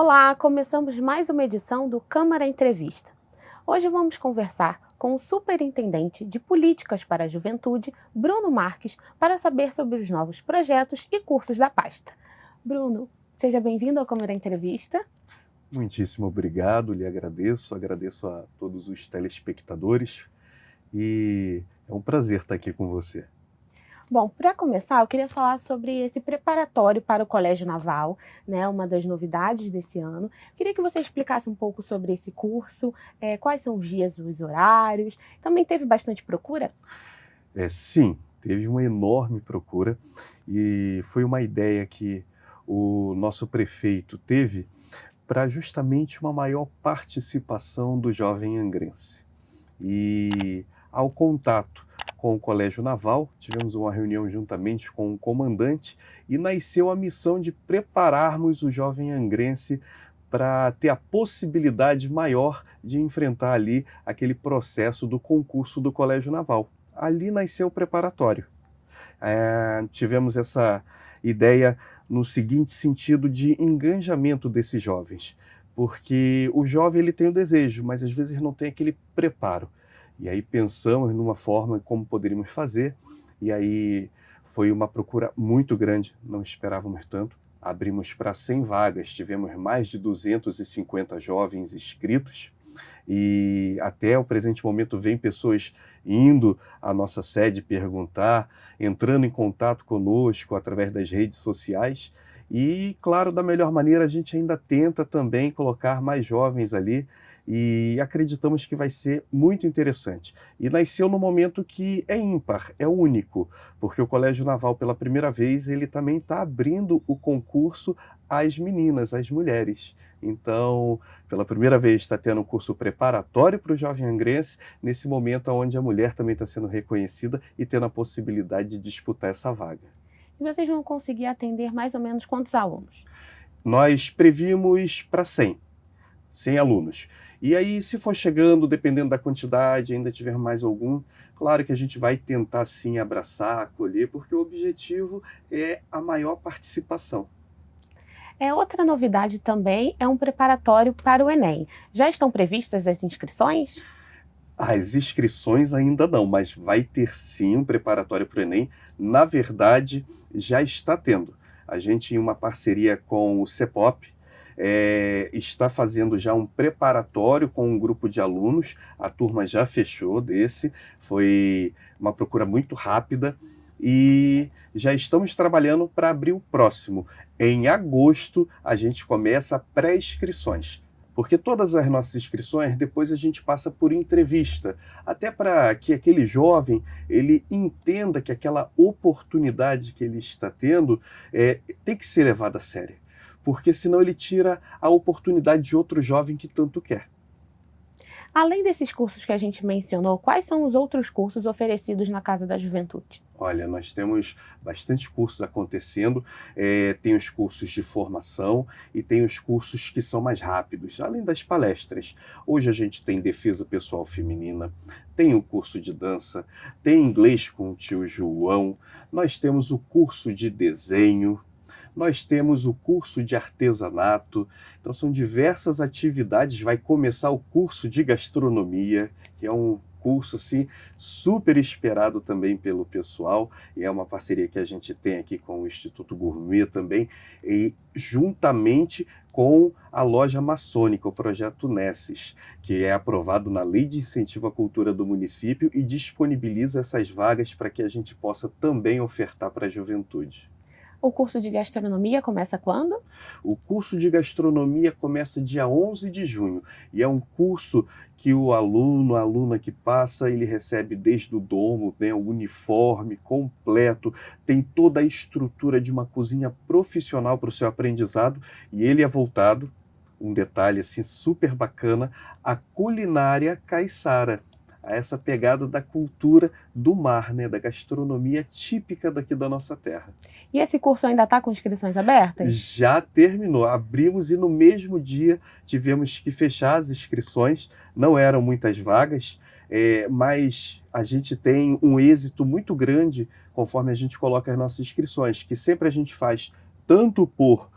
Olá, começamos mais uma edição do Câmara Entrevista. Hoje vamos conversar com o Superintendente de Políticas para a Juventude, Bruno Marques, para saber sobre os novos projetos e cursos da pasta. Bruno, seja bem-vindo ao Câmara Entrevista. Muitíssimo obrigado, lhe agradeço a todos os telespectadores e é um prazer estar aqui com você. Bom, para começar, eu queria falar sobre esse preparatório para o Colégio Naval, né, uma das novidades desse ano. Queria que você explicasse um pouco sobre esse curso, quais são os dias, os horários. Também teve bastante procura? Sim, teve uma enorme procura e foi uma ideia que o nosso prefeito teve para justamente uma maior participação do jovem angrense. E ao contato com o Colégio Naval, tivemos uma reunião juntamente com o comandante e nasceu a missão de prepararmos o jovem angrense para ter a possibilidade maior de enfrentar ali aquele processo do concurso do Colégio Naval. Ali nasceu o preparatório. Tivemos essa ideia no seguinte sentido de engajamento desses jovens, porque o jovem ele tem o desejo, mas às vezes não tem aquele preparo. E aí pensamos numa forma como poderíamos fazer, e aí foi uma procura muito grande, não esperávamos tanto. Abrimos para 100 vagas, tivemos mais de 250 jovens inscritos, e até o presente momento vem pessoas indo à nossa sede perguntar, entrando em contato conosco através das redes sociais, e claro, da melhor maneira a gente ainda tenta também colocar mais jovens ali, e acreditamos que vai ser muito interessante. E nasceu no momento que é ímpar, é único, porque o Colégio Naval, pela primeira vez, ele também está abrindo o concurso às meninas, às mulheres. Então, pela primeira vez, está tendo um curso preparatório para o jovem angrense, nesse momento onde a mulher também está sendo reconhecida e tendo a possibilidade de disputar essa vaga. E vocês vão conseguir atender mais ou menos quantos alunos? Nós previmos para 100 alunos. E aí, se for chegando, dependendo da quantidade, ainda tiver mais algum, claro que a gente vai tentar sim abraçar, acolher, porque o objetivo é a maior participação. Outra novidade também é um preparatório para o Enem. Já estão previstas as inscrições? As inscrições ainda não, mas vai ter sim um preparatório para o Enem. Na verdade, já está tendo. A gente, em uma parceria com o CEPOP, está fazendo já um preparatório com um grupo de alunos. A turma já fechou desse, foi uma procura muito rápida e já estamos trabalhando para abrir o próximo. Em agosto, a gente começa pré-inscrições. Porque todas as nossas inscrições, depois a gente passa por entrevista, até para que aquele jovem ele entenda que aquela oportunidade que ele está tendo tem que ser levada a sério, porque senão ele tira a oportunidade de outro jovem que tanto quer. Além desses cursos que a gente mencionou, quais são os outros cursos oferecidos na Casa da Juventude? Olha, nós temos bastante cursos acontecendo, tem os cursos de formação e tem os cursos que são mais rápidos, além das palestras. Hoje a gente tem defesa pessoal feminina, tem o curso de dança, tem inglês com o tio João, nós temos o curso de desenho, nós temos o curso de artesanato, então são diversas atividades. Vai começar o curso de gastronomia, que é um curso assim, super esperado também pelo pessoal, e é uma parceria que a gente tem aqui com o Instituto Gourmet também, e juntamente com a loja maçônica, o projeto Nesses, que é aprovado na Lei de Incentivo à Cultura do município e disponibiliza essas vagas para que a gente possa também ofertar para a juventude. O curso de gastronomia começa quando? O curso de gastronomia começa dia 11 de junho e é um curso que o aluno, a aluna que passa, ele recebe desde o domo, né, o uniforme completo, tem toda a estrutura de uma cozinha profissional para o seu aprendizado e ele é voltado, um detalhe assim super bacana, à culinária caiçara, a essa pegada da cultura do mar, né, da gastronomia típica daqui da nossa terra. E esse curso ainda está com inscrições abertas? Já terminou, abrimos e no mesmo dia tivemos que fechar as inscrições, não eram muitas vagas, mas a gente tem um êxito muito grande conforme a gente coloca as nossas inscrições, que sempre a gente faz tanto por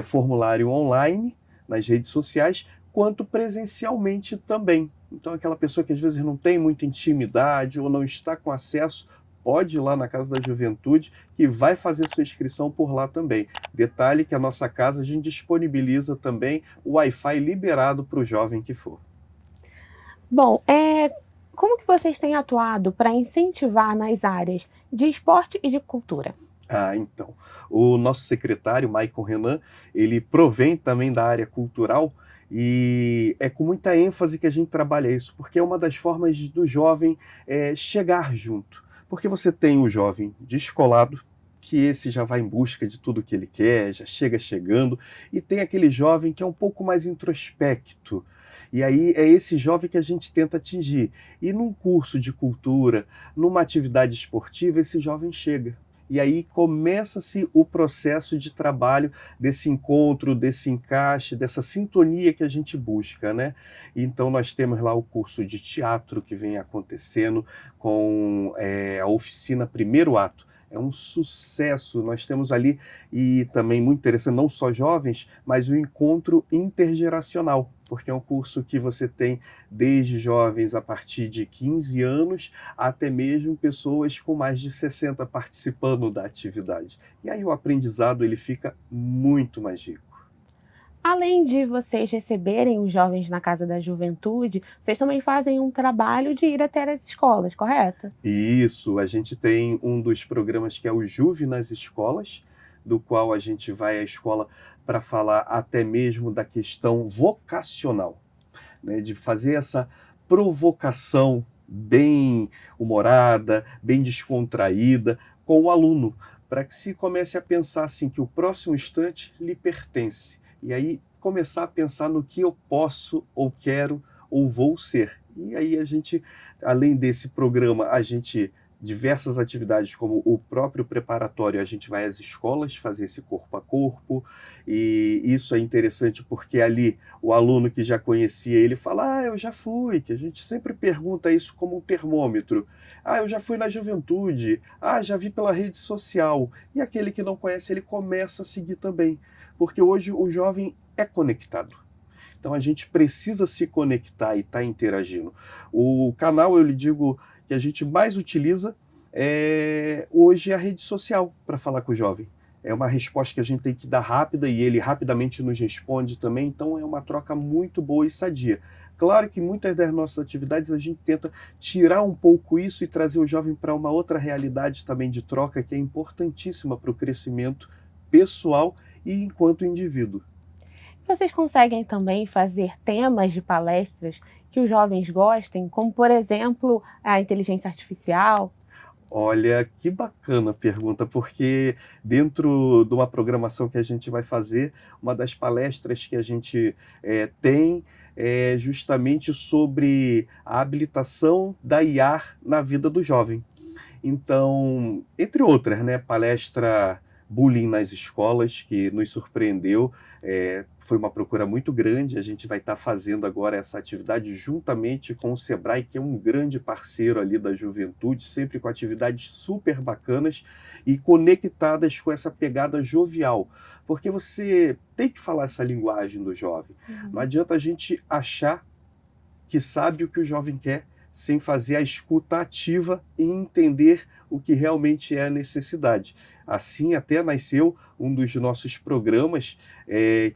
formulário online, nas redes sociais, quanto presencialmente também. Então, aquela pessoa que às vezes não tem muita intimidade ou não está com acesso, pode ir lá na Casa da Juventude, que vai fazer sua inscrição por lá também. Detalhe que a nossa casa, a gente disponibiliza também o Wi-Fi liberado para o jovem que for. Bom, como que vocês têm atuado para incentivar nas áreas de esporte e de cultura? Então, o nosso secretário, Maicon Renan, ele provém também da área cultural e é com muita ênfase que a gente trabalha isso, porque é uma das formas do jovem chegar junto. Porque você tem o jovem descolado, que esse já vai em busca de tudo que ele quer, já chega chegando, e tem aquele jovem que é um pouco mais introspecto. E aí é esse jovem que a gente tenta atingir. E num curso de cultura, numa atividade esportiva, esse jovem chega. E aí começa-se o processo de trabalho desse encontro, desse encaixe, dessa sintonia que a gente busca, né? Então nós temos lá o curso de teatro que vem acontecendo com a oficina Primeiro Ato. É um sucesso, nós temos ali, e também muito interessante, não só jovens, mas o encontro intergeracional, porque é um curso que você tem desde jovens a partir de 15 anos, até mesmo pessoas com mais de 60 participando da atividade. E aí o aprendizado ele fica muito mais rico. Além de vocês receberem os jovens na Casa da Juventude, vocês também fazem um trabalho de ir até as escolas, correto? Isso, a gente tem um dos programas que é o Juve nas escolas, do qual a gente vai à escola para falar até mesmo da questão vocacional, né, de fazer essa provocação bem humorada, bem descontraída com o aluno, para que se comece a pensar assim que o próximo instante lhe pertence. E aí começar a pensar no que eu posso ou quero ou vou ser. E aí a gente, além desse programa, a gente diversas atividades como o próprio preparatório, a gente vai às escolas fazer esse corpo a corpo, e isso é interessante porque ali o aluno que já conhecia ele fala, eu já fui, que a gente sempre pergunta isso como um termômetro. Eu já fui na juventude, já vi pela rede social. E aquele que não conhece, ele começa a seguir também, porque hoje o jovem é conectado. Então a gente precisa se conectar e estar interagindo. O canal, eu lhe digo, que a gente mais utiliza hoje é a rede social para falar com o jovem. É uma resposta que a gente tem que dar rápida e ele rapidamente nos responde também, então é uma troca muito boa e sadia. Claro que muitas das nossas atividades a gente tenta tirar um pouco isso e trazer o jovem para uma outra realidade também de troca que é importantíssima para o crescimento pessoal e enquanto indivíduo. Vocês conseguem também fazer temas de palestras que os jovens gostem, como, por exemplo, a inteligência artificial? Olha, que bacana a pergunta, porque dentro de uma programação que a gente vai fazer, uma das palestras que a gente tem é justamente sobre a habilitação da IA na vida do jovem. Então, entre outras, né, palestra Bullying nas escolas, que nos surpreendeu, foi uma procura muito grande, a gente vai estar fazendo agora essa atividade juntamente com o Sebrae, que é um grande parceiro ali da juventude, sempre com atividades super bacanas e conectadas com essa pegada jovial, porque você tem que falar essa linguagem do jovem. Não adianta a gente achar que sabe o que o jovem quer, sem fazer a escuta ativa e entender o que realmente é a necessidade. Assim até nasceu um dos nossos programas,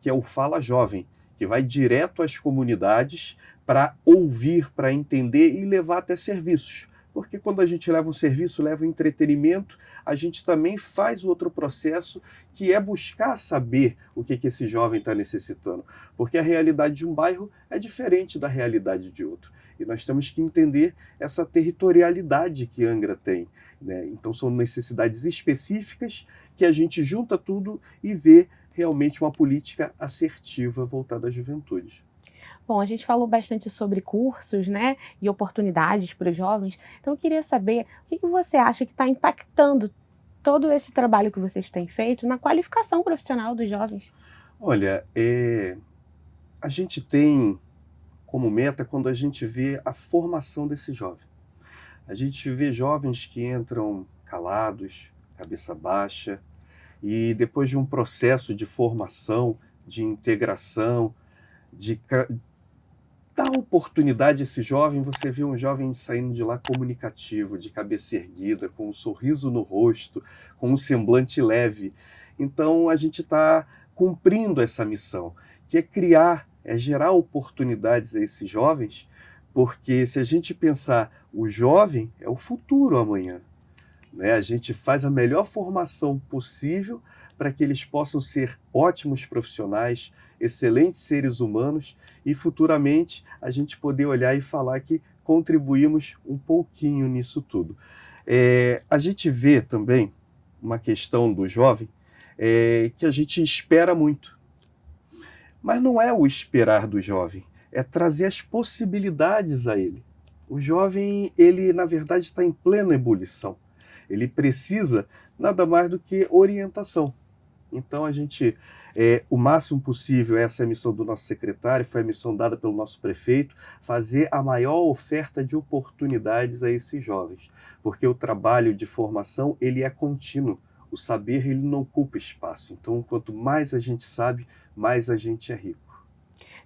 que é o Fala Jovem, que vai direto às comunidades para ouvir, para entender e levar até serviços. Porque quando a gente leva um serviço, leva um entretenimento, a gente também faz outro processo que é buscar saber o que esse jovem está necessitando. Porque a realidade de um bairro é diferente da realidade de outro. E nós temos que entender essa territorialidade que Angra tem, né? Então são necessidades específicas que a gente junta tudo e vê realmente uma política assertiva voltada à juventude. Bom, a gente falou bastante sobre cursos, né, e oportunidades para os jovens. Então, eu queria saber o que você acha que está impactando todo esse trabalho que vocês têm feito na qualificação profissional dos jovens? Olha, a gente tem como meta quando a gente vê a formação desse jovem. A gente vê jovens que entram calados, cabeça baixa, e depois de um processo de formação, de integração, de dar oportunidade a esse jovem. Você vê um jovem saindo de lá comunicativo, de cabeça erguida, com um sorriso no rosto, com um semblante leve. Então a gente está cumprindo essa missão, que é criar, é gerar oportunidades a esses jovens, porque se a gente pensar, o jovem é o futuro amanhã, né? A gente faz a melhor formação possível para que eles possam ser ótimos profissionais, excelentes seres humanos e futuramente a gente poder olhar e falar que contribuímos um pouquinho nisso tudo. A gente vê também uma questão do jovem que a gente espera muito, mas não é o esperar do jovem, é trazer as possibilidades a ele. O jovem, ele na verdade está em plena ebulição. Ele precisa nada mais do que orientação. Então a gente, o máximo possível, essa é a missão do nosso secretário, foi a missão dada pelo nosso prefeito, fazer a maior oferta de oportunidades a esses jovens, porque o trabalho de formação, ele é contínuo. O saber, ele não ocupa espaço. Então, quanto mais a gente sabe, mais a gente é rico.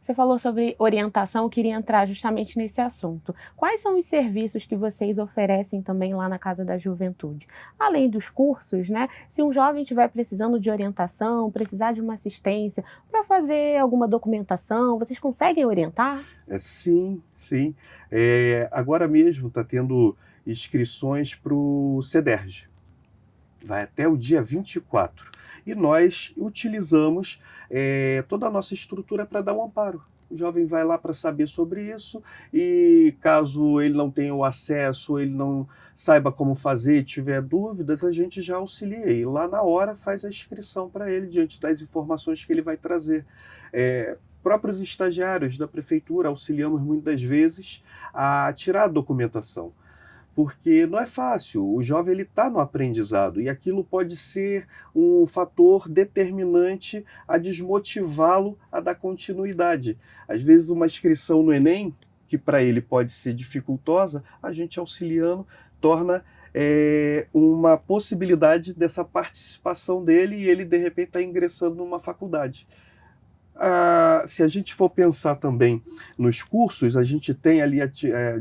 Você falou sobre orientação, eu queria entrar justamente nesse assunto. Quais são os serviços que vocês oferecem também lá na Casa da Juventude? Além dos cursos, né? Se um jovem estiver precisando de orientação, precisar de uma assistência para fazer alguma documentação, vocês conseguem orientar? Sim, sim. Agora mesmo está tendo inscrições para o CEDERJ. Vai até o dia 24. E nós utilizamos toda a nossa estrutura para dar um amparo. O jovem vai lá para saber sobre isso e caso ele não tenha o acesso, ele não saiba como fazer, tiver dúvidas, a gente já auxilia e lá na hora faz a inscrição para ele diante das informações que ele vai trazer. Próprios estagiários da prefeitura auxiliamos muitas vezes a tirar a documentação, porque não é fácil, o jovem ele está no aprendizado e aquilo pode ser um fator determinante a desmotivá-lo a dar continuidade. Às vezes uma inscrição no Enem, que para ele pode ser dificultosa, a gente auxiliando torna uma possibilidade dessa participação dele e ele de repente está ingressando numa faculdade. Se a gente for pensar também nos cursos, a gente tem ali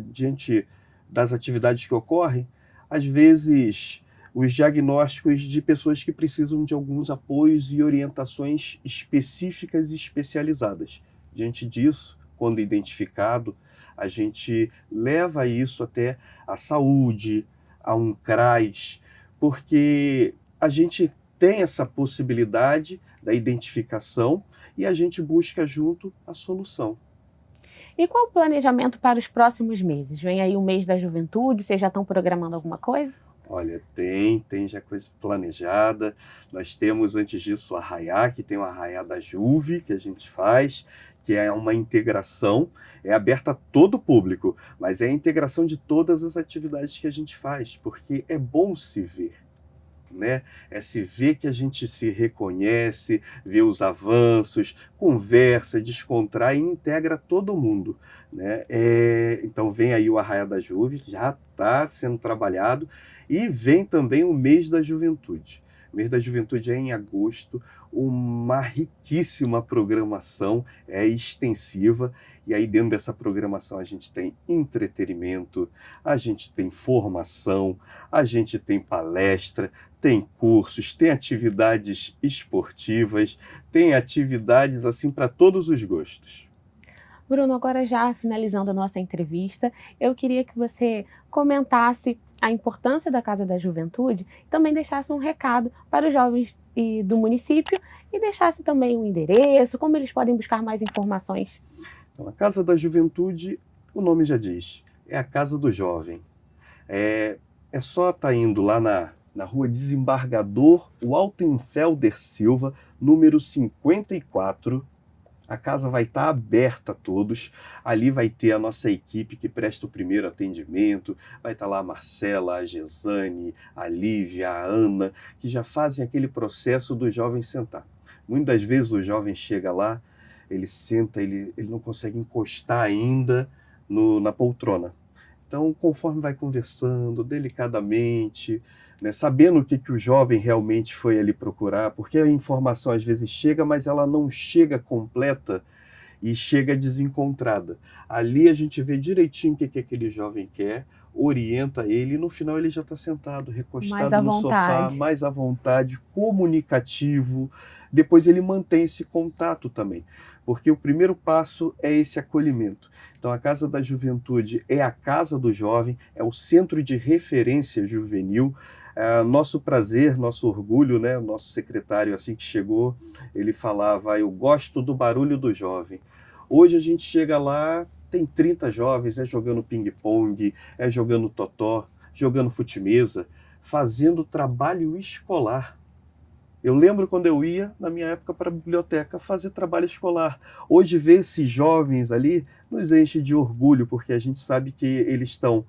diante das atividades que ocorrem, às vezes os diagnósticos de pessoas que precisam de alguns apoios e orientações específicas e especializadas. Diante disso, quando identificado, a gente leva isso até a saúde, a um CRAS, porque a gente tem essa possibilidade da identificação e a gente busca junto a solução. E qual o planejamento para os próximos meses? Vem aí o mês da juventude, vocês já estão programando alguma coisa? Olha, tem já coisa planejada. Nós temos antes disso o Arraiá, que tem o Arraiá da Juve, que a gente faz, que é uma integração, é aberta a todo o público, mas é a integração de todas as atividades que a gente faz, porque é bom se ver, né? É se ver que a gente se reconhece, vê os avanços, conversa, descontrai e integra todo mundo, né? Então vem aí o Arraiá da Juve, já está sendo trabalhado, e vem também o mês da juventude. O mês da juventude é em agosto, uma riquíssima programação, é extensiva, e aí dentro dessa programação a gente tem entretenimento, a gente tem formação, a gente tem palestra, tem cursos, tem atividades esportivas, tem atividades assim para todos os gostos. Bruno, agora já finalizando a nossa entrevista, eu queria que você comentasse a importância da Casa da Juventude e também deixasse um recado para os jovens do município e deixasse também um endereço, como eles podem buscar mais informações. Então, a Casa da Juventude, o nome já diz, é a casa do jovem. É só estar indo lá na rua Desembargador Waltenfelder Silva, número 54. A casa vai estar aberta a todos. Ali vai ter a nossa equipe que presta o primeiro atendimento. Vai estar lá a Marcela, a Gesane, a Lívia, a Ana, que já fazem aquele processo do jovem sentar. Muitas vezes o jovem chega lá, ele senta, ele não consegue encostar ainda na poltrona. Então, conforme vai conversando delicadamente, né, sabendo o que o jovem realmente foi ali procurar, porque a informação às vezes chega, mas ela não chega completa, e chega desencontrada. Ali a gente vê direitinho o que, que aquele jovem quer, orienta ele e no final ele já está sentado, Mais recostado à no sofá, vontade. mais à vontade, comunicativo. Depois ele mantém esse contato também, porque o primeiro passo é esse acolhimento. Então a Casa da Juventude é a casa do jovem, é o centro de referência juvenil. Nosso prazer, nosso orgulho, né? O nosso secretário, assim que chegou, ele falava: eu gosto do barulho do jovem. Hoje a gente chega lá, tem 30 jovens, é jogando ping-pong, é jogando totó, jogando fute-mesa, fazendo trabalho escolar. Eu lembro quando eu ia, na minha época, para a biblioteca fazer trabalho escolar. Hoje, ver esses jovens ali nos enche de orgulho, porque a gente sabe que eles estão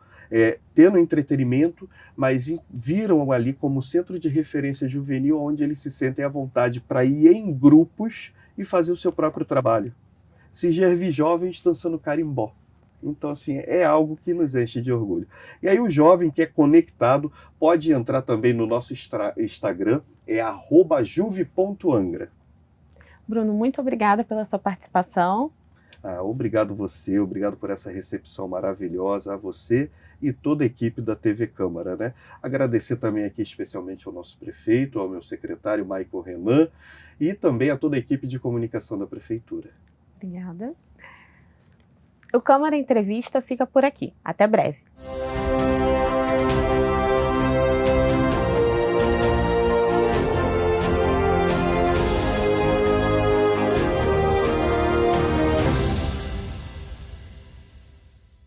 tendo entretenimento, mas viram ali como centro de referência juvenil, onde eles se sentem à vontade para ir em grupos e fazer o seu próprio trabalho. Se já vi jovens dançando carimbó. Então, assim, é algo que nos enche de orgulho. E aí o jovem que é conectado pode entrar também no nosso Instagram, é @juve.angra. Bruno, muito obrigada pela sua participação. Obrigado você, obrigado por essa recepção maravilhosa, a você e toda a equipe da TV Câmara, né? Agradecer também aqui especialmente ao nosso prefeito, ao meu secretário, Michael Renan, e também a toda a equipe de comunicação da Prefeitura. Obrigada. O Câmara Entrevista fica por aqui. Até breve.